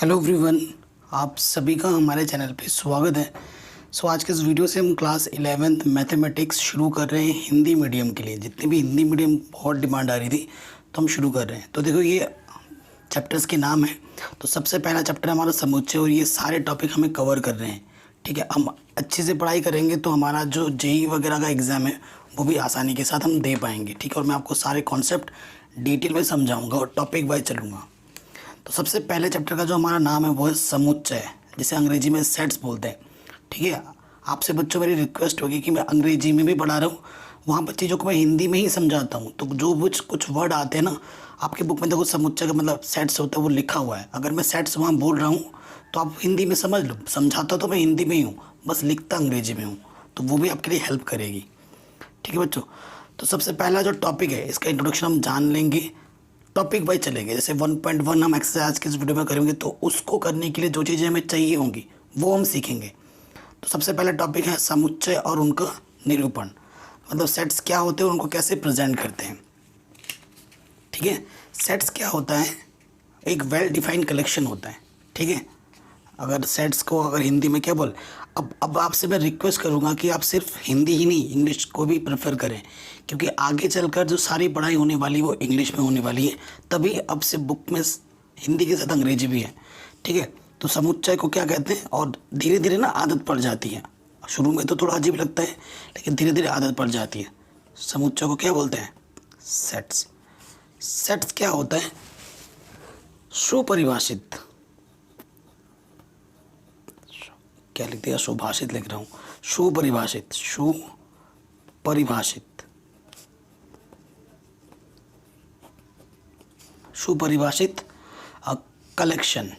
Hello everyone, आप सभी का हमारे चैनल पे स्वागत है। आज के इस वीडियो से हम क्लास 11th मैथमेटिक्स शुरू कर रहे हैं हिंदी मीडियम के लिए। जितनी भी हिंदी मीडियम बहुत डिमांड आ रही थी तो हम शुरू कर रहे हैं। तो देखो, ये चैप्टर्स के नाम है। तो सबसे पहला चैप्टर हमारा समुच्चय, और ये सारे टॉपिक हमें कवर कर रहे हैं। ठीक है, हम अच्छे से पढ़ाई करेंगे तो हमारा जो जेई वगैरह का एग्ज़ाम है वो भी आसानी के साथ हम दे पाएंगे। ठीक है, और मैं आपको सारे कॉन्सेप्ट डिटेल में समझाऊंगा और टॉपिक वाइज चलूँगा। तो सबसे पहले चैप्टर का जो हमारा नाम है वो है समुच्चय, जिसे अंग्रेजी में सेट्स बोलते हैं। ठीक है, आपसे बच्चों मेरी रिक्वेस्ट होगी कि मैं अंग्रेजी में भी पढ़ा रहा हूँ, वहाँ पर चीज़ों को मैं हिंदी में ही समझाता हूँ। तो जो कुछ वर्ड आते हैं ना, आपके बुक में देखो समुच्चय का मतलब सेट्स होता है, वो लिखा हुआ है। अगर मैं सेट्स वहाँ बोल रहा हूँ तो आप हिंदी में समझ लो। समझाता तो मैं हिंदी में ही हूँ, बस लिखता अंग्रेजी में हूँ, तो वो भी आपके लिए हेल्प करेगी। ठीक है बच्चों, तो सबसे पहला जो टॉपिक है इसका इंट्रोडक्शन हम जान लेंगे, टॉपिक वाइज चलेंगे। जैसे 1.1 हम एक्सरसाइज के इस वीडियो में करेंगे, तो उसको करने के लिए जो चीज़ें हमें चाहिए होंगी वो हम सीखेंगे। तो सबसे पहला टॉपिक है समुच्चय और उनका निरूपण, मतलब सेट्स क्या होते हैं और उनको कैसे प्रेजेंट करते हैं। ठीक है, सेट्स क्या होता है, एक वेल डिफाइंड कलेक्शन होता है। ठीक है, अगर सेट्स को अगर हिंदी में क्या बोल, अब आपसे मैं रिक्वेस्ट करूंगा कि आप सिर्फ हिंदी ही नहीं इंग्लिश को भी प्रेफर करें, क्योंकि आगे चलकर जो सारी पढ़ाई होने वाली वो इंग्लिश में होने वाली है। तभी अब से बुक में हिंदी के साथ अंग्रेजी भी है। ठीक है, तो समुच्चय को क्या कहते हैं, और धीरे धीरे ना आदत पड़ जाती है। शुरू में तो थोड़ा अजीब लगता है, लेकिन धीरे धीरे आदत पड़ जाती है। समुच्चय को क्या बोलते हैं, सेट्स। सेट्स क्या होता है, सुपरिभाषित, क्या लिख दिया, सुभाषित लिख रहा हूँ, सुपरिभाषित, सुपरिभाषित, सुपरिभाषित कलेक्शन।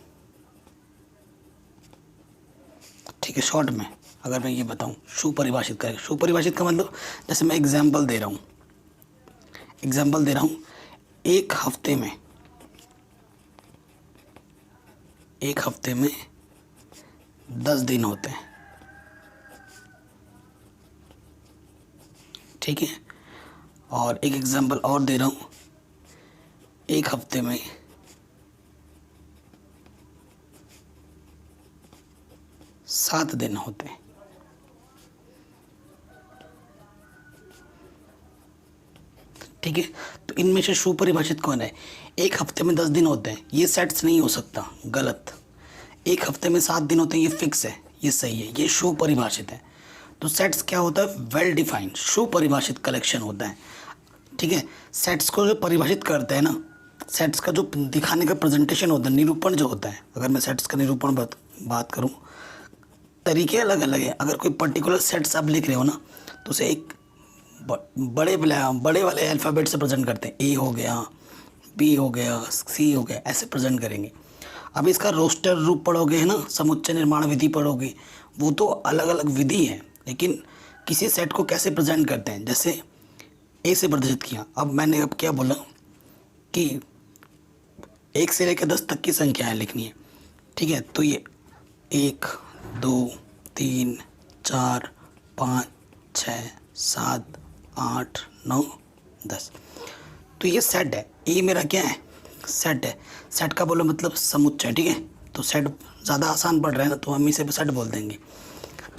ठीक है, शॉर्ट में अगर मैं ये बताऊँ, सुपरिभाषित कलेक्शन। सुपरिभाषित का मतलब, जैसे मैं एग्जाम्पल दे रहा हूँ, एक हफ्ते में 10 दिन होते हैं। ठीक है, और एक एग्जांपल और दे रहा हूँ, एक हफ्ते में 7 दिन होते हैं। ठीक है, तो इनमें से सुपरिभाषित कौन है, एक हफ्ते में 10 दिन होते हैं, ये सेट्स नहीं हो सकता, गलत। एक हफ्ते में 7 दिन होते हैं, ये फिक्स है, ये सही है, ये सुपरिभाषित है। तो सेट्स क्या होता है, वेल डिफाइंड सुपरिभाषित कलेक्शन होता है। ठीक है, सेट्स को जो परिभाषित करते हैं ना, सेट्स का जो दिखाने का प्रेजेंटेशन होता है, निरूपण जो होता है, अगर मैं सेट्स का निरूपण बात करूँ, तरीके अलग अलग है। अगर कोई पर्टिकुलर सेट्स आप लिख रहे हो ना, तो उसे एक बड़े वाले अल्फ़ाबेट से प्रेजेंट करते हैं, ए हो गया, बी हो गया, सी हो गया, ऐसे प्रेजेंट करेंगे। अब इसका रोस्टर रूप पढ़ोगे है ना, समुच्चय निर्माण विधि पढ़ोगे, वो तो अलग अलग विधि है, लेकिन किसी सेट को कैसे प्रेजेंट करते हैं, जैसे ए से प्रदर्शित किया। अब मैंने अब क्या बोला कि 1 से लेकर 10 तक की संख्याएं लिखनी है। ठीक है, तो ये 1 2 3 4 5 6 7 8 9 10, तो ये सेट है। ये मेरा क्या है, सेट है। सेट का बोलो मतलब समुच्चय। ठीक है, तो सेट ज़्यादा आसान पड़ रहा है ना, तो हम इसे सेट बोल देंगे।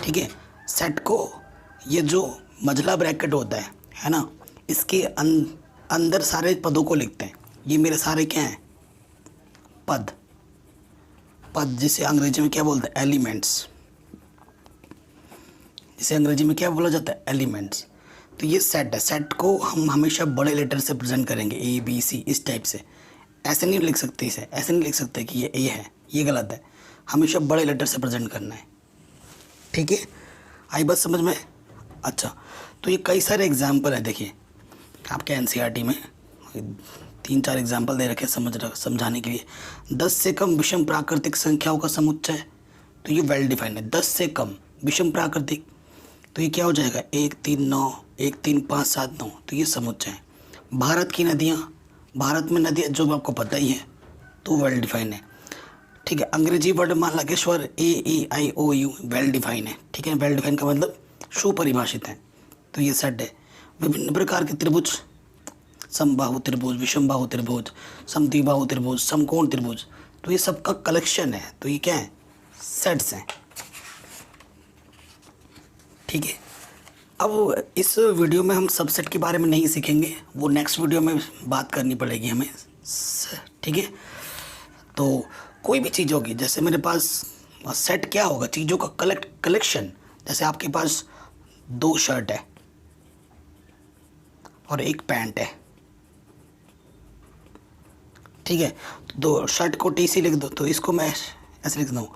ठीक है, सेट को ये जो मझला ब्रैकेट होता है ना, इसके अंदर सारे पदों को लिखते हैं। ये मेरे सारे क्या हैं, पद, जिसे अंग्रेजी में क्या बोलते हैं, एलिमेंट्स, जिसे अंग्रेजी में क्या बोला जाता है, एलिमेंट्स। तो ये सेट है। सेट को हम हमेशा बड़े लेटर से प्रेजेंट करेंगे, ए बी सी, इस टाइप से। ऐसे नहीं लिख सकते, इसे ऐसे नहीं लिख सकते कि ये ए है, ये गलत है। हमेशा बड़े लेटर से प्रेजेंट करना है। ठीक है, आई बात समझ में। अच्छा, तो ये कई सारे एग्जाम्पल है, देखिए आपके एनसीईआरटी में 3-4 एग्जाम्पल दे रखे समझाने के लिए। 10 से कम विषम प्राकृतिक संख्याओं का समुच्चय, तो ये वेल डिफाइंड है। 10 से कम विषम प्राकृतिक, तो ये क्या हो जाएगा, 1 3 9 1 3 5 7 9, तो ये समुच्चय है। भारत की नदियाँ, भारत में नदियाँ जो आपको पता ही है, तो वेल डिफाइंड है। ठीक है, अंग्रेजी वर्ड मान लगेश्वर, AEIOU वेल डिफाइन है। ठीक है, वेल डिफाइन का मतलब सुपरिभाषित है, तो ये सेट है। विभिन्न प्रकार के त्रिभुज, समबाहु त्रिभुज, विषमबाहु त्रिभुज, समद्विबाहु त्रिभुज, समकोण त्रिभुज, तो ये सबका कलेक्शन है, तो ये क्या है, सेट्स हैं। ठीक है, अब इस वीडियो में हम सबसेट के बारे में नहीं सीखेंगे, वो नेक्स्ट वीडियो में बात करनी पड़ेगी हमें। ठीक है, तो कोई भी चीज़ होगी, जैसे मेरे पास सेट क्या होगा, चीज़ों का कलेक्शन। जैसे आपके पास 2 शर्ट है और 1 पैंट है। ठीक है, तो 2 शर्ट को टी सी लिख दो, तो इसको मैं ऐसे लिख दूँ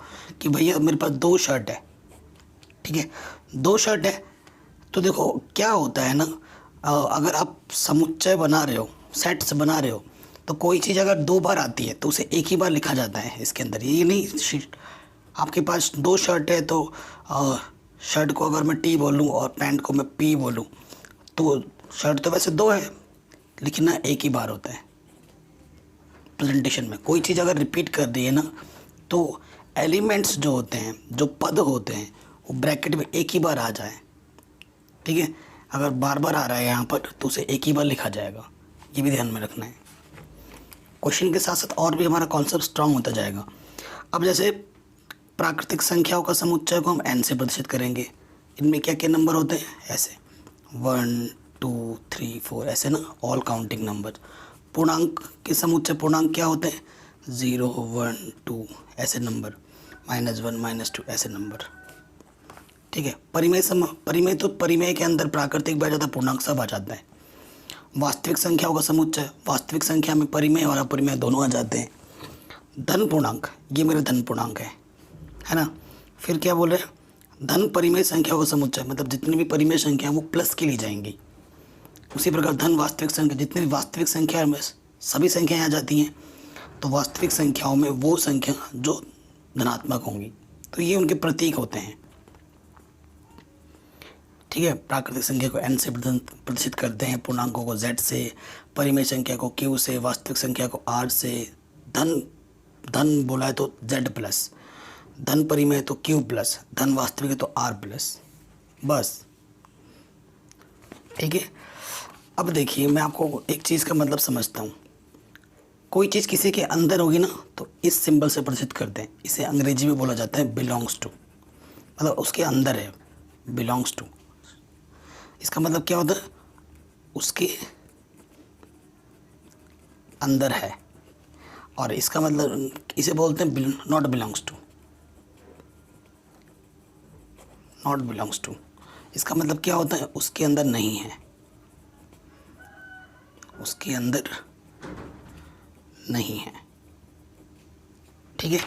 कि भैया मेरे पास 2 शर्ट है। ठीक है, 2 शर्ट है, तो देखो क्या होता है ना, अगर आप समुच्चय बना रहे हो, सेट्स बना रहे हो, तो कोई चीज़ अगर 2 बार आती है तो उसे एक ही बार लिखा जाता है इसके अंदर। ये नहीं, आपके पास 2 शर्ट है तो शर्ट को अगर मैं टी बोलूँ और पैंट को मैं पी बोलूँ, तो शर्ट तो वैसे 2 है, लेकिन ना एक ही बार होता है प्रेजेंटेशन में। कोई चीज़ अगर रिपीट कर दी है ना, तो एलिमेंट्स जो होते हैं, जो पद होते हैं, वो ब्रैकेट में एक ही बार आ जाए। ठीक है, अगर बार बार आ रहा है यहाँ पर तो उसे एक ही बार लिखा जाएगा, ये भी ध्यान में रखना है। क्वेश्चन के साथ साथ और भी हमारा कॉन्सेप्ट स्ट्रांग होता जाएगा। अब जैसे प्राकृतिक संख्याओं का समुच्चय को हम n से प्रदर्शित करेंगे, इनमें क्या क्या नंबर होते हैं, ऐसे 1 2 3 4 ऐसे ना, ऑल काउंटिंग नंबर। पूर्णांक के समुच्चय, पूर्णांक क्या होते हैं, 0 1 2 ऐसे नंबर, -1 -2 ऐसे नंबर। ठीक है, परिमेय के अंदर प्राकृतिक बैठ जाता है, पूर्णांक सब आ जाता है। वास्तविक संख्याओं का समुच्चय, वास्तविक संख्या में परिमेय और अपरिमेय दोनों आ जाते हैं। धन पूर्णांक, ये मेरे धन पूर्णांक है ना। फिर क्या बोल रहे हैं, धन परिमेय संख्याओं का समुच्चय, मतलब जितनी भी परिमेय संख्या वो प्लस के लिए जाएंगी। उसी प्रकार धन वास्तविक संख्या, जितनी भी वास्तविक संख्या में सभी संख्याएं आ जाती हैं, तो वास्तविक संख्याओं में वो संख्या जो धनात्मक होंगी, तो ये उनके प्रतीक होते हैं। ठीक है, प्राकृतिक संख्या को n से प्रदर्शित करते हैं, पूर्णांकों को z से, परिमेय संख्या को q से, वास्तविक संख्या को r से। धन बोला है तो z प्लस, धन परिमेय तो q प्लस, धन वास्तविक है तो r प्लस, बस। ठीक है, अब देखिए मैं आपको एक चीज़ का मतलब समझता हूँ। कोई चीज़ किसी के अंदर होगी ना, तो इस सिंबल से प्रदर्शित करते हैं। इसे अंग्रेजी में बोला जाता है बिलोंग्स टू, मतलब उसके अंदर है, बिलोंग्स टू। इसका मतलब क्या होता है, उसके अंदर है। और इसका मतलब, इसे बोलते हैं not belongs to, not belongs to. इसका मतलब क्या होता है, उसके अंदर नहीं है, उसके अंदर नहीं है। ठीक है,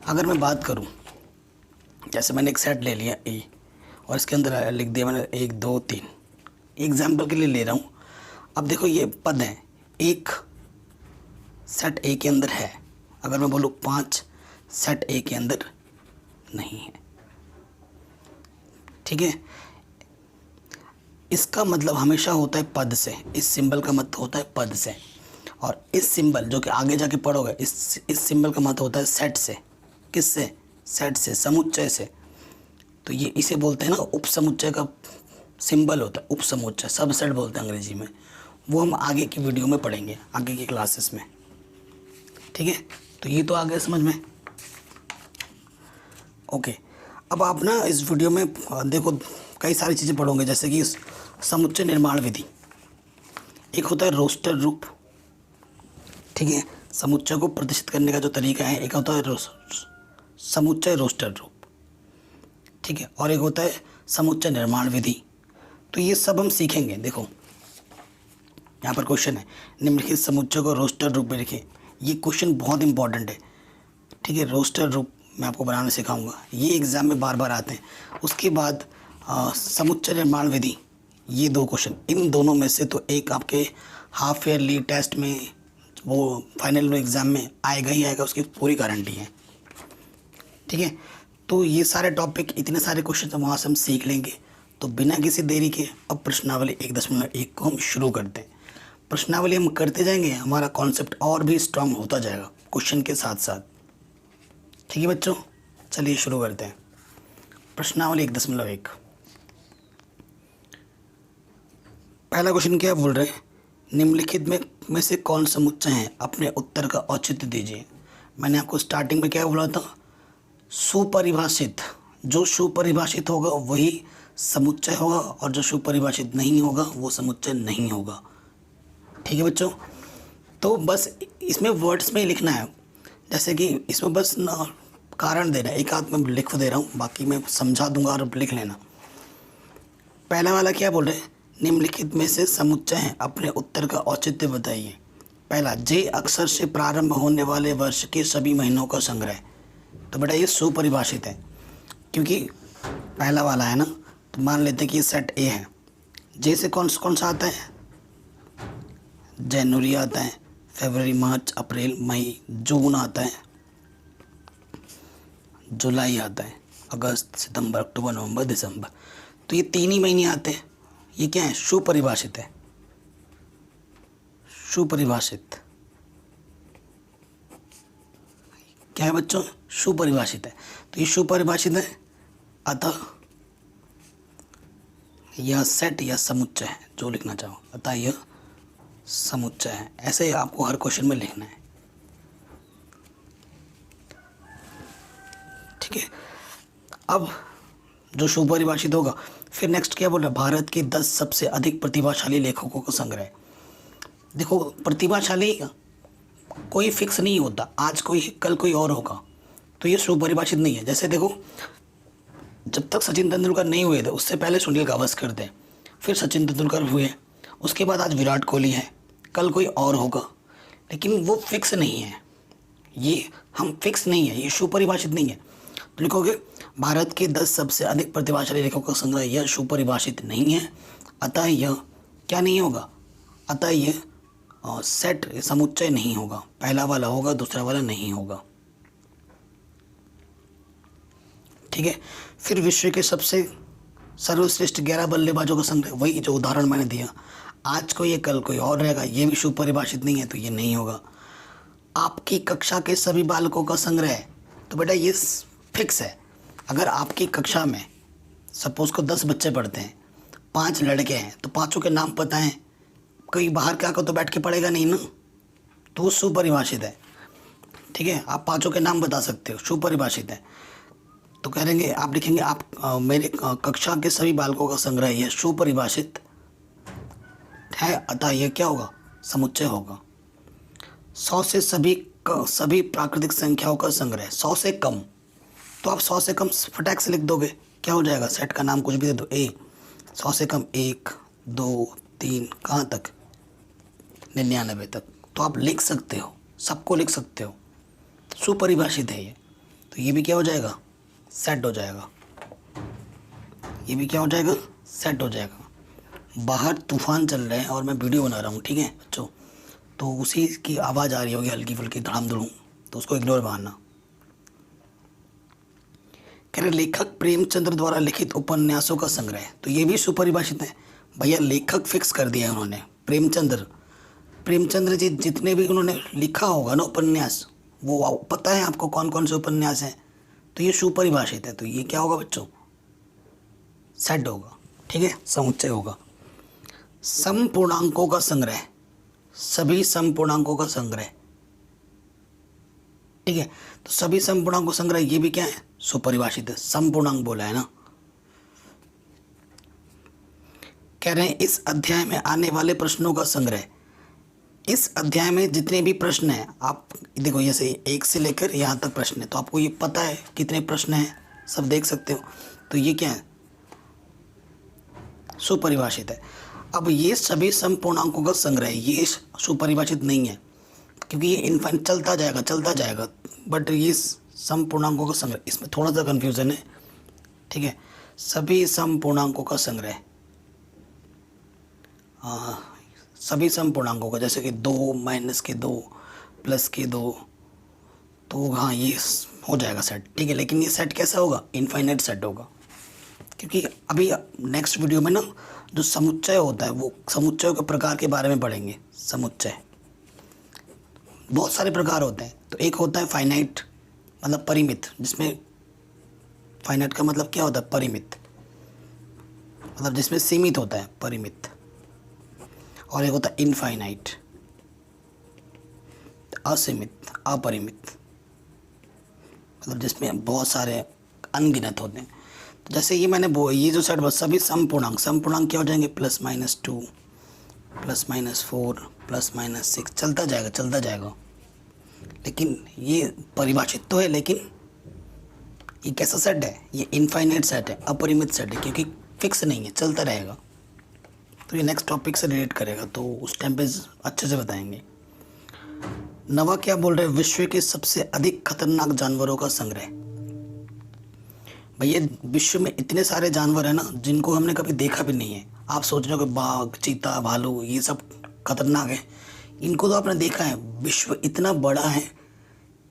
अगर मैं बात करूं, जैसे मैंने एक सेट ले लिया ए और इसके अंदर लिख दिया मैंने 1 2 3, एग्जाम्पल के लिए ले रहा हूँ। अब देखो ये पद है, एक सेट ए के अंदर है। अगर मैं बोलूँ 5 सेट ए के अंदर नहीं है। ठीक है, इसका मतलब हमेशा होता है पद से, इस सिंबल का मतलब होता है पद से। और इस सिंबल जो कि आगे जाके पढ़ोगे, इस सिंबल का मतलब होता है सेट से। किससे, सेट से, समुच्चय से। तो ये इसे बोलते हैं ना, उपसमुच्चय का सिंबल होता है उपसमुच्चय, सबसेट बोलते हैं अंग्रेजी में। वो हम आगे की वीडियो में पढ़ेंगे, आगे की क्लासेस में। ठीक है, तो ये तो आ गया समझ में। ओके, अब आप ना इस वीडियो में देखो कई सारी चीज़ें पढ़ोगे, जैसे कि समुच्चय निर्माण विधि, एक होता है रोस्टर रूप। ठीक है, समुच्चय को प्रदर्शित करने का जो तरीका है, एक होता है समुच्चय रोस्टर रूप। ठीक है, और एक होता है समुच्चय निर्माण विधि। तो ये सब हम सीखेंगे। देखो यहाँ पर क्वेश्चन है, निम्नलिखित समुच्चय को रोस्टर रूप में लिखें। ये क्वेश्चन बहुत इंपॉर्टेंट है। ठीक है, रोस्टर रूप मैं आपको बनाना सिखाऊंगा, ये एग्ज़ाम में बार बार आते हैं। उसके बाद समुच्चय निर्माण विधि, ये 2 क्वेश्चन, इन दोनों में से तो एक आपके हाफ ईयरली टेस्ट में, वो फाइनल एग्ज़ाम में आएगा ही आएगा, उसकी पूरी गारंटी है। ठीक है, तो ये सारे टॉपिक, इतने सारे क्वेश्चन वहाँ से हम सीख लेंगे। तो बिना किसी देरी के अब प्रश्नावली 1.1 को हम शुरू करते हैं। प्रश्नावली हम करते जाएंगे, हमारा कॉन्सेप्ट और भी स्ट्रांग होता जाएगा क्वेश्चन के साथ साथ। ठीक है बच्चों, चलिए शुरू करते हैं। प्रश्नावली 1.1, पहला क्वेश्चन क्या बोल रहे हैं, निम्नलिखित में से कौन समुच्चय है, अपने उत्तर का औचित्य दीजिए। मैंने आपको स्टार्टिंग में क्या बोला था, सुपरिभाषित, जो सुपरिभाषित होगा वही समुच्चय होगा और जो सुपरिभाषित नहीं होगा वो समुच्चय नहीं होगा। ठीक है बच्चों, तो बस इसमें वर्ड्स में ही लिखना है, जैसे कि इसमें बस ना कारण देना है, एक आध में लिख दे रहा हूँ, बाकी मैं समझा दूंगा और लिख लेना। पहला वाला क्या बोल रहे हैं, निम्नलिखित में से समुच्चय हैं, अपने उत्तर का औचित्य बताइए। पहला, जे अक्षर से प्रारंभ होने वाले वर्ष के सभी महीनों का संग्रह। तो बेटा ये सुपरिभाषित है, क्योंकि पहला वाला है ना, तो मान लेते हैं कि ये सेट ए है। जे से कौन सा आता है, जनवरी आता है, फरवरी, मार्च, अप्रैल, मई, जून आता है, जुलाई आता है, अगस्त, सितंबर, अक्टूबर, नवंबर, दिसंबर। तो ये 3 ही महीने आते हैं। ये क्या है, सुपरिभाषित है, सुपरिभाषित क्या है बच्चों, सुपरिभाषित है। तो ये सुपरिभाषित है, अतः यह सेट या समुच्चय है, जो लिखना चाहो, अतः यह समुच्चय है। ऐसे आपको हर क्वेश्चन में लिखना है। ठीक है, अब जो सुपरिभाषित होगा, फिर नेक्स्ट क्या बोल रहा है, भारत के 10 सबसे अधिक प्रतिभाशाली लेखकों का संग्रह। देखो प्रतिभाशाली कोई फिक्स नहीं होता, आज कोई कल कोई और होगा, तो ये सुपरिभाषित नहीं है। जैसे देखो, जब तक सचिन तेंदुलकर नहीं हुए थे उससे पहले सुनील गावस्कर थे, फिर सचिन तेंदुलकर हुए, उसके बाद आज विराट कोहली है, कल कोई और होगा, लेकिन वो फिक्स नहीं है, ये हम फिक्स नहीं है, ये सुपरिभाषित नहीं है। तो लिखोगे भारत के 10 सबसे अधिक प्रतिभाशाली लेखकों का संग्रह, यह सुपरिभाषित नहीं है, अतः यह क्या नहीं होगा, अतः यह सेट समुच्चय नहीं होगा। पहला वाला होगा, दूसरा वाला नहीं होगा। ठीक है, फिर विश्व के सबसे सर्वश्रेष्ठ 11 बल्लेबाजों का संग्रह, वही जो उदाहरण मैंने दिया, आज को ये कल कोई और रहेगा, ये भी सुपरिभाषित नहीं है, तो ये नहीं होगा। आपकी कक्षा के सभी बालकों का संग्रह, तो बेटा ये फिक्स है। अगर आपकी कक्षा में सपोज को 10 बच्चे पढ़ते हैं, 5 लड़के हैं, तो 5 के नाम पता हैं, कोई बाहर क्या कर तो बैठ के पढ़ेगा नहीं ना, तो वो सुपरिभाषित है। ठीक है, आप 5 के नाम बता सकते हो, सुपरिभाषित है। तो कहेंगे, आप लिखेंगे आप मेरे कक्षा के सभी बालकों का संग्रह, यह सुपरिभाषित है, अतः यह क्या होगा, समुच्चय होगा। 100 से सभी प्राकृतिक संख्याओं का संग्रह, 100 से कम, तो आप 100 से कम फटाक से लिख दोगे, क्या हो जाएगा, सेट का नाम कुछ भी दे दो, ए। 100 से कम 1, 2, 3, कहाँ तक, 99 तक, तो आप लिख सकते हो, सबको लिख सकते हो, सुपरिभाषित है ये। तो ये भी क्या हो जाएगा, सेट हो जाएगा, ये भी क्या हो जाएगा, सेट हो जाएगा। बाहर तूफान चल रहे हैं और मैं वीडियो बना रहा हूँ, ठीक है बच्चों, तो उसी की आवाज़ आ रही होगी हल्की फुल्की, धड़ाम धड़ूम, तो उसको इग्नोर मारना। कह रहे लेखक प्रेमचंद्र द्वारा लिखित उपन्यासों का संग्रह, तो ये भी सुपरिभाषित है भैया, लेखक फिक्स कर दिया है उन्होंने, प्रेमचंद्र जी जितने भी उन्होंने लिखा होगा ना उपन्यास, वो पता है आपको कौन कौन से उपन्यास हैं, तो ये सुपरिभाषित है, तो ये क्या होगा बच्चों, सेट होगा। ठीक है, समुच्चय होगा। समपूर्णांकों का संग्रह, सभी समपूर्णांकों का संग्रह, ठीक है, तो सभी समपूर्णांकों का संग्रह, ये भी क्या है, सुपरिभाषित है, समपूर्णांक बोला है ना। कह रहे हैं इस अध्याय में आने वाले प्रश्नों का संग्रह, इस अध्याय में जितने भी प्रश्न हैं, आप देखो जैसे 1 से लेकर यहाँ तक प्रश्न है, तो आपको ये पता है कितने प्रश्न हैं, सब देख सकते हो, तो ये क्या है, सुपरिभाषित है। अब ये सभी समपूर्णांकों का संग्रह, ये सुपरिभाषित नहीं है, क्योंकि ये इनफाइनाइट चलता जाएगा, बट ये समपूर्णांकों का संग्रह, इसमें थोड़ा सा कन्फ्यूज़न है। ठीक है, सभी समपूर्णांकों का संग्रह, सभी समपूर्णांकों का, जैसे कि 2 माइनस के 2 प्लस के 2, तो हाँ ये हो जाएगा सेट। ठीक है, लेकिन ये सेट कैसा होगा, इनफाइनाइट सेट होगा, क्योंकि अभी नेक्स्ट वीडियो में ना जो समुच्चय होता है, वो समुच्चयों के प्रकार के बारे में पढ़ेंगे। समुच्चय बहुत सारे प्रकार होते हैं, तो एक होता है फाइनाइट, मतलब परिमित, जिसमें फाइनाइट का मतलब क्या होता है, परिमित, मतलब जिसमें सीमित होता है, परिमित। और एक होता है इनफाइनाइट, असीमित, अपरिमित। मतलब जिसमें बहुत सारे अनगिनत होते हैं। तो जैसे ये मैंने ये जो सेट बस सभी सम पूर्णांक क्या हो जाएंगे, +-2 +-4 +-6 चलता जाएगा। लेकिन ये परिभाषित तो है, लेकिन ये कैसा सेट है, ये इनफाइनाइट सेट है, अपरिमित सेट है, क्योंकि फिक्स नहीं है, चलता रहेगा। तो ये नेक्स्ट टॉपिक से रिलेट करेगा, तो उस टाइम पे अच्छे से बताएंगे। नवा क्या बोल रहे हैं, विश्व के सबसे अधिक खतरनाक जानवरों का संग्रह। भैया विश्व में इतने सारे जानवर हैं ना जिनको हमने कभी देखा भी नहीं है। आप सोच रहे हो कि बाघ, चीता, भालू ये सब खतरनाक है, इनको तो आपने देखा है। विश्व इतना बड़ा है,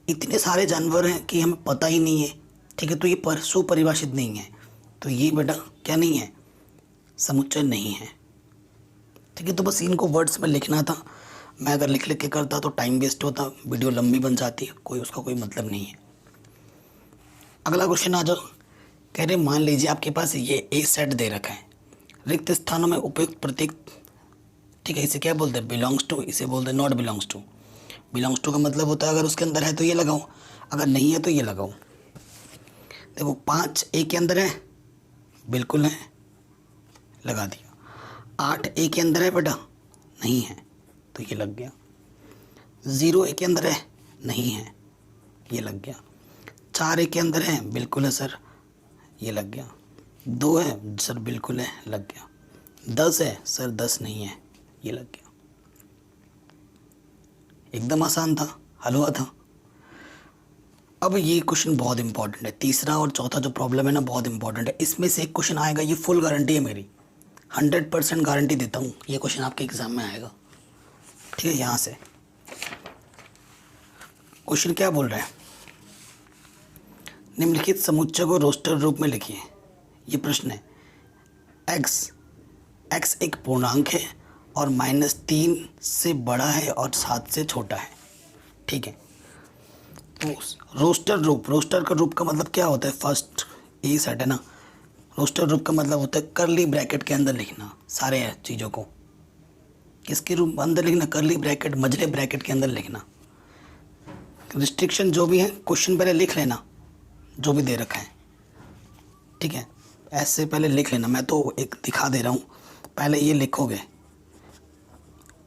इतने सारे जानवर हैं कि हमें पता ही नहीं है। ठीक है, तो ये सुपरिभाषित नहीं है, तो ये बेटा क्या नहीं है, समुच्चय नहीं है। ठीक है, तो बस इनको वर्ड्स में लिखना था। मैं अगर लिख लिख के करता तो टाइम वेस्ट होता, वीडियो लंबी बन जाती, उसका कोई मतलब नहीं है। अगला क्वेश्चन आ जाओ। कह रहे मान लीजिए आपके पास ये ए सेट दे रखा है, रिक्त स्थानों में उपयुक्त प्रतीक, ठीक है, इसे क्या बोलते हैं, बिलोंग्स टू, इसे बोलते हैं not belongs to. Belongs to का मतलब होता है अगर उसके अंदर है तो ये लगाओ, अगर नहीं है तो ये लगाओ। देखो 5 ए के अंदर है, बिल्कुल है, लगा दिया। 8 ए के अंदर है बेटा, नहीं है, तो ये लग गया। 0 ए के अंदर है, नहीं है, ये लग गया। 4 ए के अंदर है, बिल्कुल है सर, ये लग गया। 2 है सर, बिल्कुल है, लग गया। 10 है सर, 10 नहीं है, ये लग गया। एकदम आसान था, हल हुआ था। अब ये क्वेश्चन बहुत इंपॉर्टेंट है, तीसरा और चौथा जो प्रॉब्लम है ना बहुत इंपॉर्टेंट है। इसमें से एक क्वेश्चन आएगा, ये फुल गारंटी है मेरी, 100% गारंटी देता हूँ, ये क्वेश्चन आपके एग्जाम में आएगा। ठीक है, यहाँ से क्वेश्चन क्या बोल रहा है, निम्नलिखित समुच्चय को रोस्टर रूप में लिखिए। ये प्रश्न है। x एक पूर्णांक है और -3 से बड़ा है और 7 से छोटा है। ठीक है, तो रोस्टर का रूप का मतलब क्या होता है, फर्स्ट ए सेट है ना, रोस्टर रूप का मतलब होता है कर्ली ब्रैकेट के अंदर लिखना सारे चीज़ों को। किसके रूप अंदर लिखना, कर्ली ब्रैकेट, मझले ब्रैकेट के अंदर लिखना। रिस्ट्रिक्शन जो भी है क्वेश्चन पहले लिख लेना, जो भी दे रखा है। ठीक है, ऐसे पहले लिख लेना, मैं तो एक दिखा दे रहा हूँ, पहले ये लिखोगे,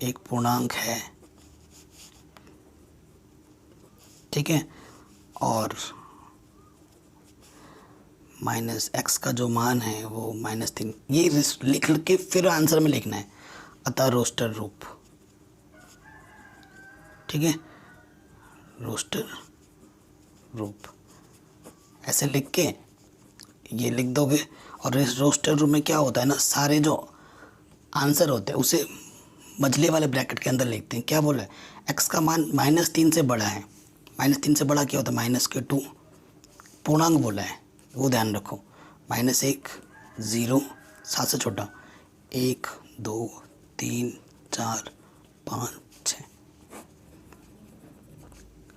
एक पूर्णांक है, ठीक है, और -x का जो मान है वो -3, ये लिख के फिर आंसर में लिखना है, अतः रोस्टर रूप। ठीक है, रोस्टर रूप ऐसे लिख के ये लिख दोगे। और इस रोस्टर रूप में क्या होता है ना, सारे जो आंसर होते हैं उसे मझले वाले ब्रैकेट के अंदर लिखते हैं। क्या बोल रहे हैं, x का मान -3 से बड़ा है, -3 से बड़ा क्या होता है, -2 पूर्णांक बोला है, वो ध्यान रखो। -1 0 7 से छोटा 1 2 3 4 5 6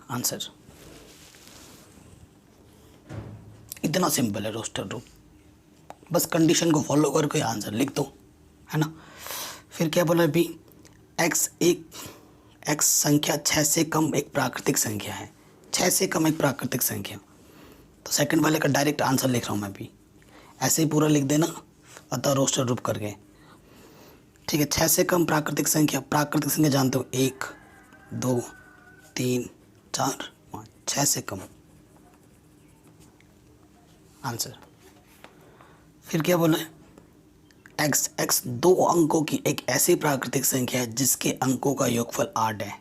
आंसर। इतना सिंपल है रोस्टर रूप, बस कंडीशन को फॉलो करके आंसर लिख दो, है ना। फिर क्या बोला अभी, x संख्या 6 से कम एक प्राकृतिक संख्या है, 6 से कम एक प्राकृतिक संख्या। तो सेकंड वाले का डायरेक्ट आंसर लिख रहा हूँ मैं अभी, ऐसे ही पूरा लिख देना, अतः रोस्टर रूप करके। ठीक है, 6 से कम प्राकृतिक संख्या जानते हो, 1 2 3 4 5, 6 से कम आंसर। फिर क्या बोला है, x 2 अंकों की एक ऐसी प्राकृतिक संख्या है जिसके अंकों का योगफल 8 है।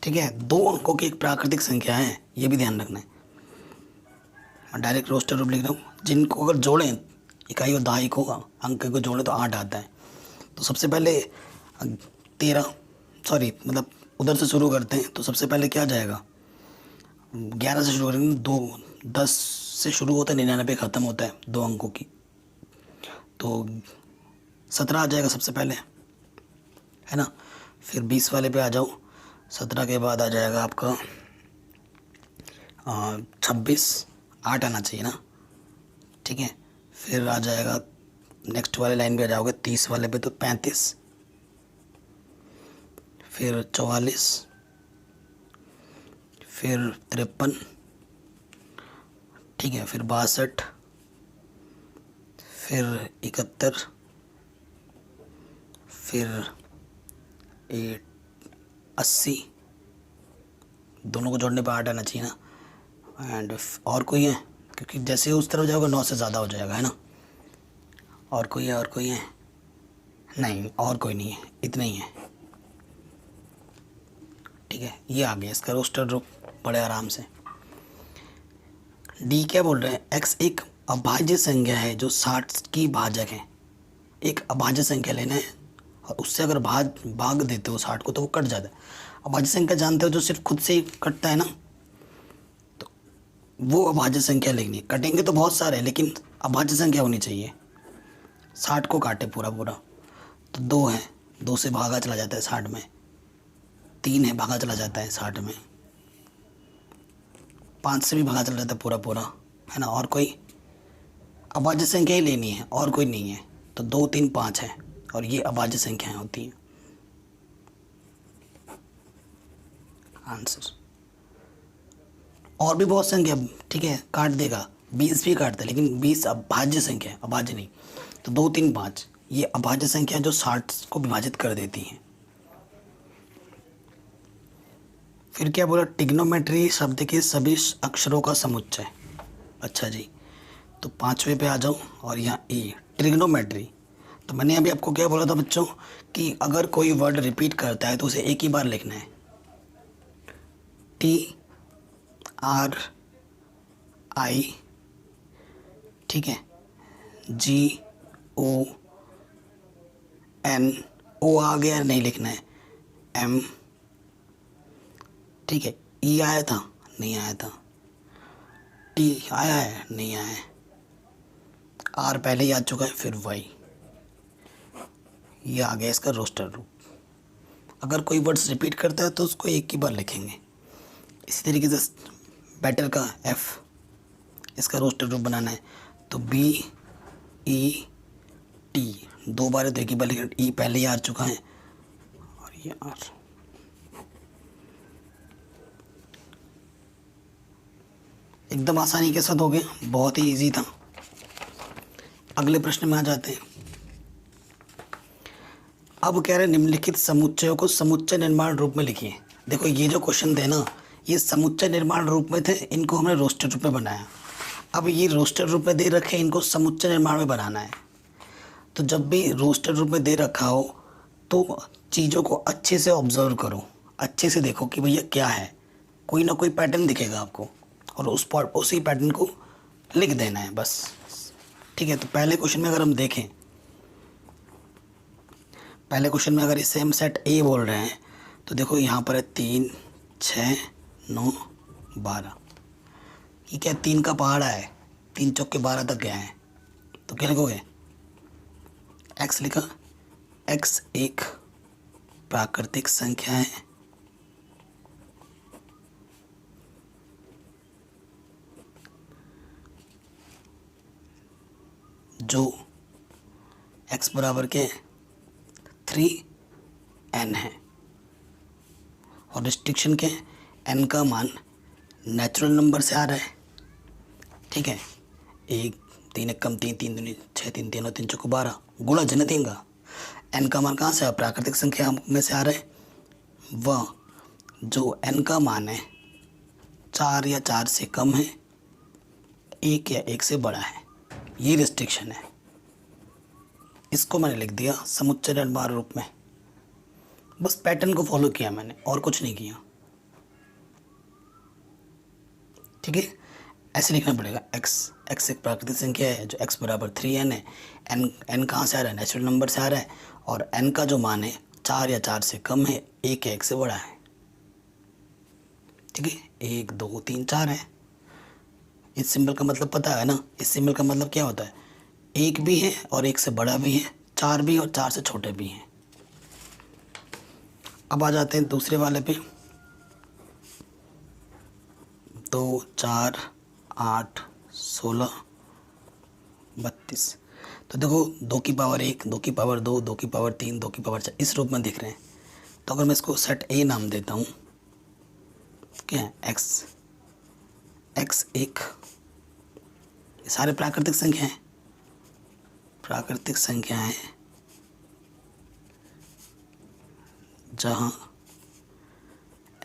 ठीक है, 2 अंकों की एक प्राकृतिक संख्या है, ये भी ध्यान रखना है। मैं डायरेक्ट रोस्टर रूप लिख रहा हूँ, जिनको अगर जोड़ें इकाई और दहाई को अंक को जोड़ें तो 8 आता है। तो सबसे पहले 13 मतलब उधर से शुरू करते हैं, तो सबसे पहले क्या जाएगा, 11 से शुरू करेंगे, 2 10 से शुरू होता है, 99 ख़त्म होता है 2 अंकों की, तो 17 आ जाएगा सबसे पहले, है ना। फिर 20 वाले पे आ जाओ, 17 के बाद आ जाएगा आपका 26, 8 आना चाहिए ना। ठीक है, फिर आ जाएगा नेक्स्ट वाले लाइन पे आ जाओगे 30 वाले पे तो 35, फिर 44, फिर 53, ठीक है, फिर 62, फिर 71, फिर 80, दोनों को जोड़ने पर 8 आना चाहिए ना। एंड और कोई है, क्योंकि जैसे उस तरफ जाओगे 9 से ज़्यादा हो जाएगा, है ना। और कोई है, और कोई है? नहीं, और कोई नहीं है, इतना ही है। ठीक है, ये आ गया इसका रोस्टर ग्रुप बड़े आराम से। डी क्या बोल रहे हैं, एक्स एक अभाज्य संख्या है जो 60 की भाजक है। एक अभाज्य संख्या लेना है और उससे अगर भाग देते हो 60 को तो वो कट जाता है। अभाज्य संख्या जानते हो जो सिर्फ खुद से ही कटता है ना, तो वो अभाज्य संख्या लिखनी है। कटेंगे तो बहुत सारे, लेकिन अभाज्य संख्या होनी चाहिए। 60 को काटे पूरा पूरा तो 2 है, 2 से भागा चला जाता है 60 में, 3 है भागा चला जाता है 60 में, 5 से भी भागा चला जाता है पूरा पूरा, है ना। और कोई अभाज्य संख्या ही लेनी है, और कोई नहीं है। तो 2 3 5 है और ये अभाज्य संख्याएं होती हैं। आंसर। और भी बहुत संख्या, ठीक है, काट देगा, 20 भी काटता है, लेकिन 20 अभाज्य संख्या है, अभाज्य नहीं। तो 2 3 5 ये अभाज्य संख्या जो 60 को विभाजित कर देती हैं। फिर क्या बोला, ट्रिग्नोमेट्री शब्द के सभी अक्षरों का समुच्चय। अच्छा जी, तो 5वें पे आ जाओ और यहाँ ए ट्रिग्नोमेट्री। तो मैंने अभी आपको क्या बोला था बच्चों कि अगर कोई वर्ड रिपीट करता है तो उसे एक ही बार लिखना है। TRI, ठीक है, GON, ओ आ गया नहीं लिखना है, M, ठीक है, E आया था नहीं आया था, T आया है नहीं आया है, R पहले ही आ चुका है, फिर Y, ये आ गया इसका रोस्टर रूप। अगर कोई वर्ड्स रिपीट करता है तो उसको एक ही बार लिखेंगे। इसी तरीके से बैटर का F, इसका रोस्टर रूप बनाना है तो BET, 2 बार है तो एक ही बार लिखेंगे, E पहले ही आ चुका है और ये R। एकदम आसानी के साथ हो गया, बहुत ही इजी था। अगले प्रश्न में आ जाते हैं। अब कह रहे हैं निम्नलिखित समुच्चयों को समुच्चय निर्माण रूप में लिखिए। देखो ये जो क्वेश्चन थे ना, ये समुच्चय निर्माण रूप में थे, इनको हमने रोस्टर रूप में बनाया। अब ये रोस्टर रूप में दे रखे, इनको समुच्चय निर्माण में बनाना है। तो जब भी रोस्टर रूप में दे रखा हो तो चीज़ों को अच्छे से ऑब्जर्व करो, अच्छे से देखो कि भैया क्या है, कोई ना कोई पैटर्न दिखेगा आपको और उसी पैटर्न को लिख देना है बस। ठीक है, तो पहले क्वेश्चन में अगर हम देखें, पहले क्वेश्चन में अगर इसे हम सेट ए बोल रहे हैं तो देखो यहाँ पर है 3 6 9 12। ये क्या 3 का पहाड़ा है, 3 चौके 12 तक गए हैं, तो क्या लिखोगे, x लिखा। x एक प्राकृतिक संख्या है जो x बराबर के 3n है और रिस्ट्रिक्शन के n का मान नेचुरल नंबर से आ रहा है। ठीक है, 1 3 1 कम 3 3 दूनी 6 3 3 3 चौको 12 गुणा जन 3 का n का मान कहाँ से, प्राकृतिक संख्या में से आ रहा है। वह जो n का मान है 4 या 4 से कम है, 1 या 1 से बड़ा है, ये रिस्ट्रिक्शन है। इसको मैंने लिख दिया समुच्चय निर्माण रूप में। बस पैटर्न को फॉलो किया मैंने और कुछ नहीं किया। ठीक है, ऐसे लिखना पड़ेगा। x एक प्राकृतिक संख्या है जो x बराबर 3n है। n कहाँ से आ रहा है, नेचुरल नंबर से आ रहा है, और n का जो मान है 4 या 4 से कम है, 1 या 1 से बड़ा है। ठीक है, 1 2 3 4 है। इस सिंबल का मतलब पता है ना, इस सिंबल का मतलब क्या होता है, 1 भी है और 1 से बड़ा भी है, 4 भी और 4 से छोटे भी हैं। अब आ जाते हैं दूसरे वाले पे। 2 4 8 16 32। तो देखो 2 की पावर 1 2 की पावर 2 2 की पावर 3 2 की पावर 4 इस रूप में दिख रहे हैं। तो अगर मैं इसको सेट ए नाम देता हूँ, क्या है, x एक ये सारे प्राकृतिक संख्या हैं, प्राकृतिक संख्या है जहाँ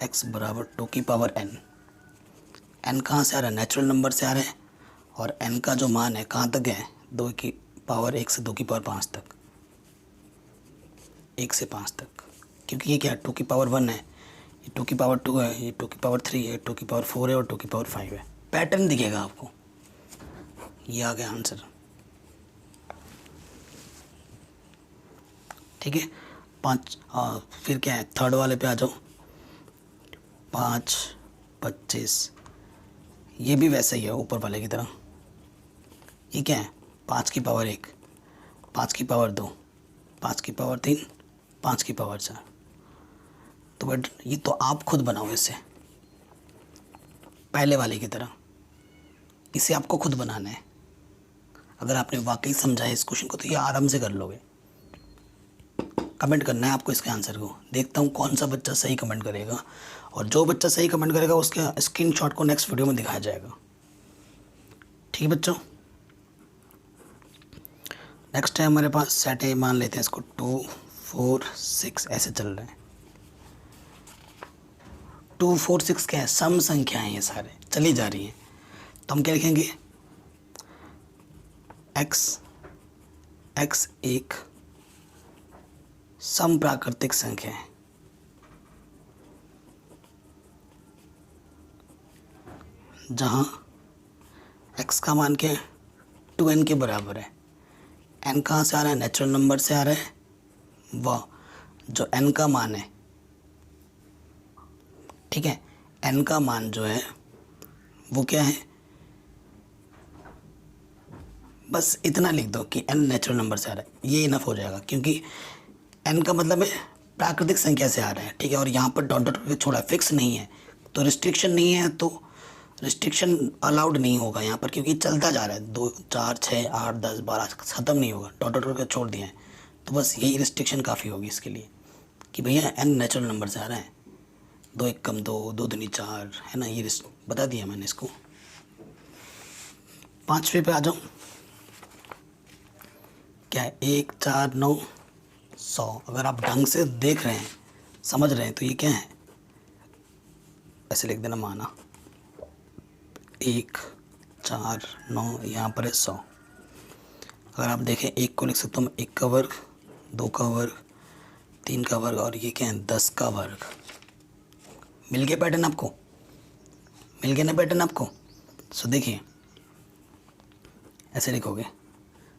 x बराबर 2 की पावर n। n कहाँ से आ रहा है? नेचुरल नंबर से आ रहा है। और n का जो मान है कहाँ तक है? 2 की पावर 1 से 2 की पावर 5 तक, 1 से 5 तक। क्योंकि ये क्या है? 2 की पावर 1 है, ये 2 की पावर 2 है, ये 2 की पावर 3 है, 2 की पावर 4 है और 2 की पावर 5 है। पैटर्न दिखेगा आपको। ये आ गया आंसर। ठीक है। 5 फिर क्या है? थर्ड वाले पे आ जाओ। 5 25, ये भी वैसे ही है ऊपर वाले की तरह। ये क्या है? 5 की पावर 1, 5 की पावर 2, 5 की पावर 3, 5 की पावर 4। तो बट ये तो आप खुद बनाओ इसे पहले वाले की तरह। इसे आपको खुद बनाना है। अगर आपने वाकई समझा है इस क्वेश्चन को तो ये आराम से कर लोगे। कमेंट करना है आपको इसके आंसर को। देखता हूँ कौन सा बच्चा सही कमेंट करेगा, और जो बच्चा सही कमेंट करेगा उसके स्क्रीनशॉट को नेक्स्ट वीडियो में दिखाया जाएगा। ठीक है बच्चों। नेक्स्ट है हमारे पास सेट है, मान लेते हैं इसको 2 4 6 ऐसे चल रहे हैं। 2 4 6 क्या है? सम संख्या है, ये सारे चली जा रही हैं। तो हम क्या लिखेंगे? x एक सम प्राकृतिक संख्या है जहाँ x का मान क्या है? 2n के बराबर है। n कहाँ से आ रहा है? नेचुरल नंबर से आ रहा है। वह जो n का मान है, ठीक है, n का मान जो है वो क्या है? बस इतना लिख दो कि n नेचुरल नंबर से आ रहा है, ये इनफ हो जाएगा। क्योंकि n का मतलब है प्राकृतिक संख्या से आ रहा है, ठीक है। और यहाँ पर डॉट डॉट करके छोड़ा, फिक्स नहीं है तो रिस्ट्रिक्शन नहीं है, तो रिस्ट्रिक्शन अलाउड नहीं होगा यहाँ पर, क्योंकि चलता जा रहा है। 2 4 6 8 10 12 ख़त्म नहीं होगा, डॉट डॉट करके छोड़ दिए हैं। तो बस यही रिस्ट्रिक्शन काफ़ी होगी इसके लिए कि भैया n नेचुरल नंबर से आ रहा है। 2 1 कम 2, 2 दूनी 4, है ना। ये बता दिया मैंने इसको। 5वें पे आ जाओ। क्या है? 1 4 9 100। अगर आप ढंग से देख रहे हैं, समझ रहे हैं, तो ये क्या है? ऐसे लिख देना माना 1 4 9, यहाँ पर है 100। अगर आप देखें 1 को लिख सकता हूँ 1 का वर्ग, 2 का वर्ग, 3 का वर्ग, और ये क्या है? 10 का वर्ग। मिल गया पैटर्न आपको? मिल गया ना पैटर्न आपको? सो देखिए ऐसे लिखोगे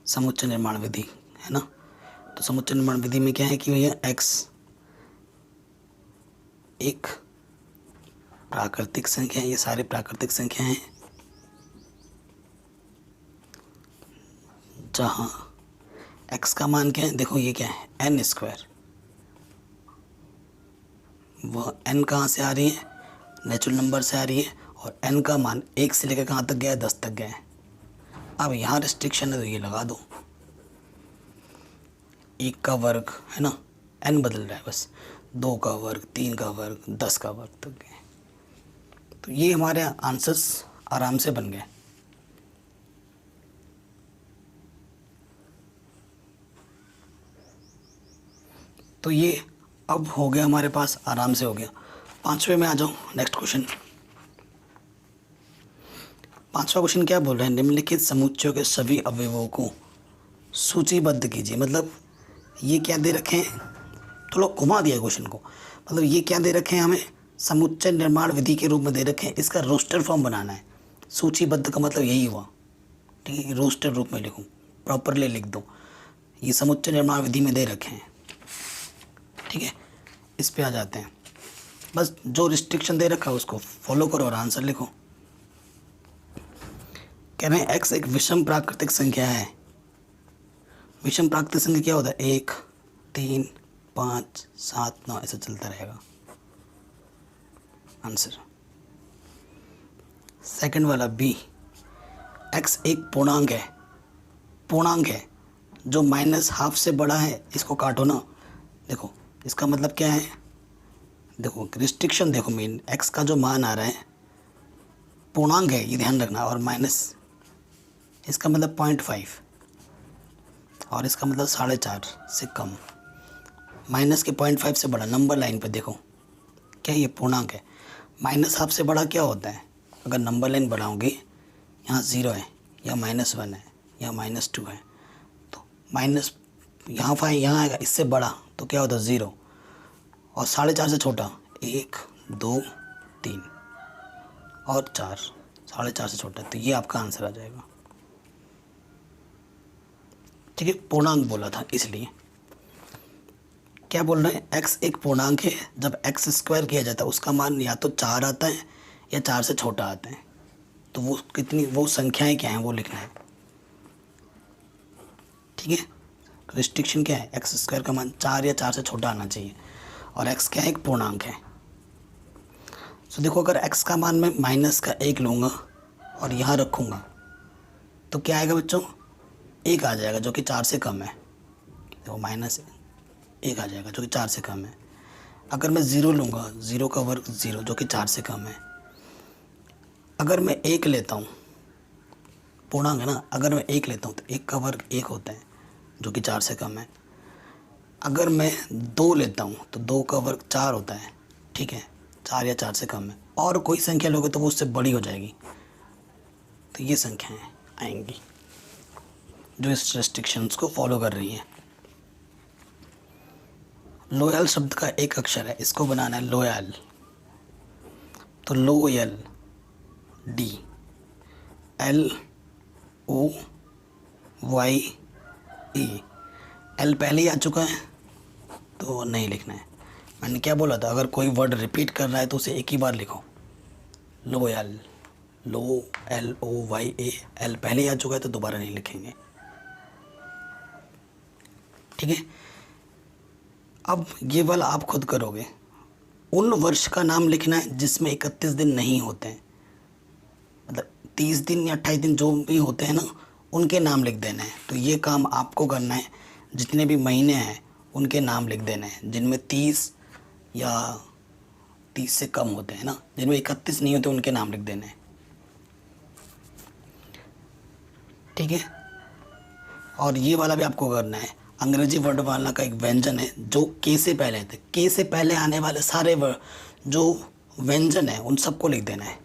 समुच्चय निर्माण विधि, है ना। तो समुच्चय निर्माण विधि में क्या है कि भैया x एक प्राकृतिक संख्या है, ये सारे प्राकृतिक संख्या हैं जहाँ x का मान क्या है? देखो ये क्या है? n²। वह n कहाँ से आ रही है? नेचुरल नंबर से आ रही है। और n का मान 1 से लेकर कहाँ तक गया है? 10 तक गया है। अब यहाँ रिस्ट्रिक्शन है तो ये लगा दो, 1 का वर्ग, है ना, n बदल रहा है बस, 2 का वर्ग, 3 का वर्ग, 10 का वर्ग तक गए। तो ये हमारे आंसर्स आराम से बन गए। तो ये अब हो गया हमारे पास, आराम से हो गया। 5वें में आ जाओ। Next question. 5वां क्वेश्चन क्या बोल रहे हैं? निम्नलिखित समुच्चयों के सभी अवयवों को सूचीबद्ध कीजिए। मतलब ये क्या दे रखे हैं? थोड़ा घुमा दिया क्वेश्चन को। मतलब ये क्या दे रखे हैं हमें? समुच्चय निर्माण विधि के रूप में दे रखे हैं। इसका रोस्टर फॉर्म बनाना है। सूचीबद्ध का मतलब यही हुआ, ठीक है। रोस्टर रूप में लिखूँ, प्रॉपरली लिख दो। ये समुच्चय निर्माण विधि में दे रखे हैं, ठीक है। इस पे आ जाते हैं। बस जो रिस्ट्रिक्शन दे रखा है उसको फॉलो करो और आंसर लिखो। कह रहे हैं x एक विषम प्राकृतिक संख्या है। विषम प्राकृतिक संख्या क्या होता है? 1 3 5 7 9 ऐसा चलता रहेगा। आंसर सेकंड वाला बी। x एक पूर्णांक है, पूर्णांक है जो -½ से बड़ा है। इसको काटो ना, देखो इसका मतलब क्या है? देखो रिस्ट्रिक्शन देखो, मेन x का जो मान आ रहा है पूर्णांक है, ये ध्यान रखना। और इसका मतलब 0.5 और इसका मतलब 4.5 से कम। माइनस के 0.5 से बड़ा नंबर लाइन पे देखो क्या ये पूर्णांक है। माइनस हाफ से बड़ा क्या होता है? अगर नंबर लाइन बढ़ाओगे यहाँ 0 है या -1 है या -2 है तो माइनस यहाँ 5 यहाँ आएगा, इससे बड़ा तो क्या होता है 0 और 4.5 से छोटा 1 2 3 और 4, 4.5 से छोटा, तो ये आपका आंसर आ जाएगा। ठीक है, पूर्णांक बोला था इसलिए। क्या बोल रहे हैं? x एक पूर्णांक है, जब x स्क्वायर किया जाता है उसका मान या तो 4 आता है या 4 से छोटा आता है। तो वो कितनी, वो संख्याएं क्या हैं वो लिखना है। ठीक है, रिस्ट्रिक्शन क्या है? एक्स स्क्वायर का मान 4 या 4 से छोटा आना चाहिए और x क्या है? एक पूर्णांक है। तो देखो अगर x का मान मैं -1 लूँगा और यहाँ रखूँगा तो क्या आएगा बच्चों? 1 आ जाएगा जो कि 4 से कम है। देखो -1 आ जाएगा जो कि 4 से कम है। अगर मैं 0 लूँगा, 0 का वर्ग 0 जो कि 4 से कम है। अगर मैं 1 लेता हूँ, पूर्णांक है ना, अगर मैं 1 लेता हूँ तो 1 का वर्ग 1 होता है जो कि 4 से कम है। अगर मैं 2 लेता हूँ तो 2 का वर्ग 4 होता है। ठीक है, 4 या 4 से कम है। और कोई संख्या लोगे तो वो उससे बड़ी हो जाएगी। तो ये संख्याएं आएंगी जो इस रेस्ट्रिक्शंस को फॉलो कर रही हैं। लोयल शब्द का एक अक्षर है, इसको बनाना है लोयल। तो लोयल D LOYE, L पहले ही आ चुका है तो नहीं लिखना है। मैंने क्या बोला था? अगर कोई वर्ड रिपीट कर रहा है तो उसे एक ही बार लिखो। लोयल, LOYA, L पहले ही आ चुका है तो दोबारा नहीं लिखेंगे। ठीक है, अब ये वाला आप खुद करोगे। उन वर्ष का नाम लिखना है जिसमें 31 दिन नहीं होते हैं, मतलब 30 दिन या 28 दिन जो भी होते हैं ना, उनके नाम लिख देना है। तो ये काम आपको करना है। जितने भी महीने हैं उनके नाम लिख देना है, जिनमें 30 या 30 से कम होते हैं ना, जिनमें 31 नहीं होते उनके नाम लिख देने हैं। ठीक है, और ये वाला भी आपको करना है। अंग्रेजी वर्णमाला का एक व्यंजन है जो के से पहले थे, के से पहले आने वाले सारे जो व्यंजन है उन सबको लिख देना है।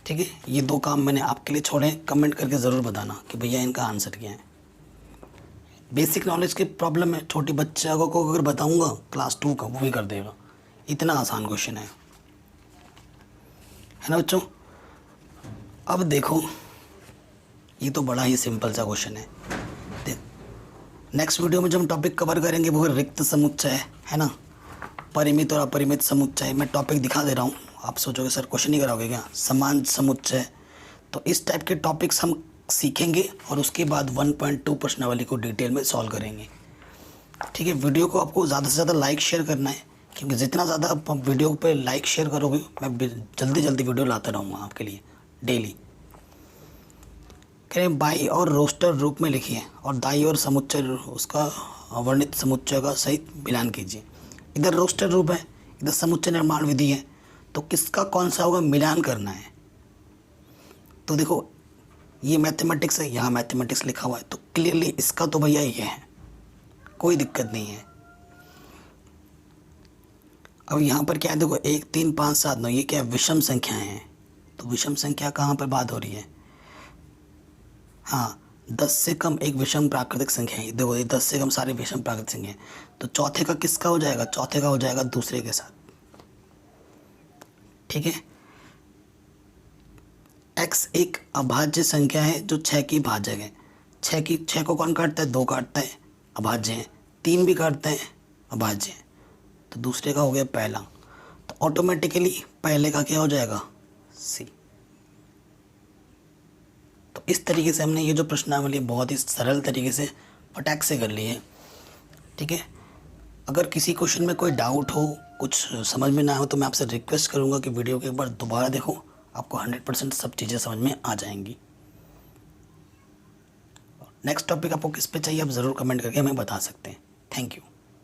ठीक है, ये 2 काम मैंने आपके लिए छोड़े हैं। कमेंट करके ज़रूर बताना कि भैया इनका आंसर क्या है। बेसिक नॉलेज की प्रॉब्लम है, छोटी बच्चों को अगर बताऊंगा क्लास 2 का वो भी कर देगा। इतना आसान क्वेश्चन है ना बच्चों। अब देखो ये तो बड़ा ही सिंपल सा क्वेश्चन है। नेक्स्ट वीडियो में जो हम टॉपिक कवर करेंगे वो है रिक्त समुच्चय, है ना, परिमित और अपरिमित समुच्चय। मैं टॉपिक दिखा दे रहा हूँ, आप सोचोगे सर क्वेश्चन ही कराओगे क्या? समान समुच्चय। तो इस टाइप के टॉपिक्स हम सीखेंगे और उसके बाद 1.2 प्रश्नावली को डिटेल में सॉल्व करेंगे। ठीक है, वीडियो को आपको ज़्यादा से ज़्यादा लाइक शेयर करना है, क्योंकि जितना ज़्यादा आप वीडियो पे लाइक शेयर करोगे मैं जल्दी जल्दी वीडियो लाता रहूँगा आपके लिए डेली। कह रहे हैं बाई और रोस्टर रूप में लिखिए और दाई और समुच्चय उसका वर्णित समुच्चय का सहित मिलान कीजिए। इधर रोस्टर रूप है, इधर समुच्चय निर्माण विधि है, तो किसका कौन सा होगा मिलान करना है। तो देखो ये मैथमेटिक्स है, यहाँ मैथमेटिक्स लिखा हुआ है, तो क्लियरली इसका तो भैया ये है, कोई दिक्कत नहीं है। अब यहाँ पर क्या है देखो 1 3 5 7 9, ये क्या है? विषम संख्याएं हैं। तो विषम संख्या कहाँ पर बात हो रही है? हाँ, 10 से कम एक विषम प्राकृतिक संख्या है। देखो ये 10 से कम सारे विषम प्राकृतिक संख्या हैं। तो चौथे का किसका हो जाएगा? चौथे का हो जाएगा दूसरे के साथ। ठीक है, x एक अभाज्य संख्या है जो 6 की भाजक है। 6 को कौन काटता है? 2 काटता है, अभाज्य है। 3 भी काटता है, अभाज्य है। तो दूसरे का हो गया पहला, तो ऑटोमेटिकली पहले का क्या हो जाएगा? C। तो इस तरीके से हमने ये जो प्रश्नावली बहुत ही सरल तरीके से फटाक से कर ली है। ठीक है, अगर किसी क्वेश्चन में कोई डाउट हो, कुछ समझ में ना हो, तो मैं आपसे रिक्वेस्ट करूँगा कि वीडियो को एक बार दोबारा देखो, आपको 100% सब चीज़ें समझ में आ जाएंगी। नेक्स्ट टॉपिक आपको किस पे चाहिए आप ज़रूर कमेंट करके हमें बता सकते हैं। Thank you.